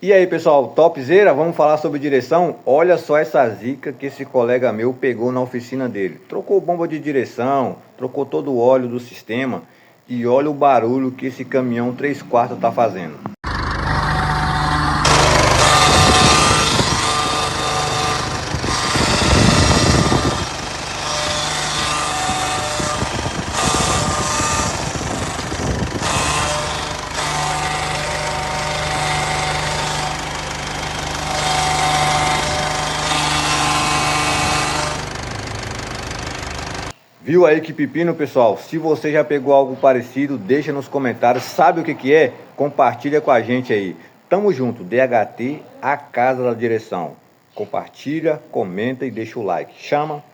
E aí pessoal, topzera? Vamos falar sobre direção? Olha só essa zica que esse colega meu pegou na oficina dele. Trocou bomba de direção, trocou todo o óleo do sistema e olha o barulho que esse caminhão 3/4 tá fazendo. Viu aí que pepino, pessoal? Se você já pegou algo parecido, deixa nos comentários. Sabe o que é? Compartilha com a gente aí. Tamo junto, DHT, a casa da direção. Compartilha, comenta e deixa o like. Chama!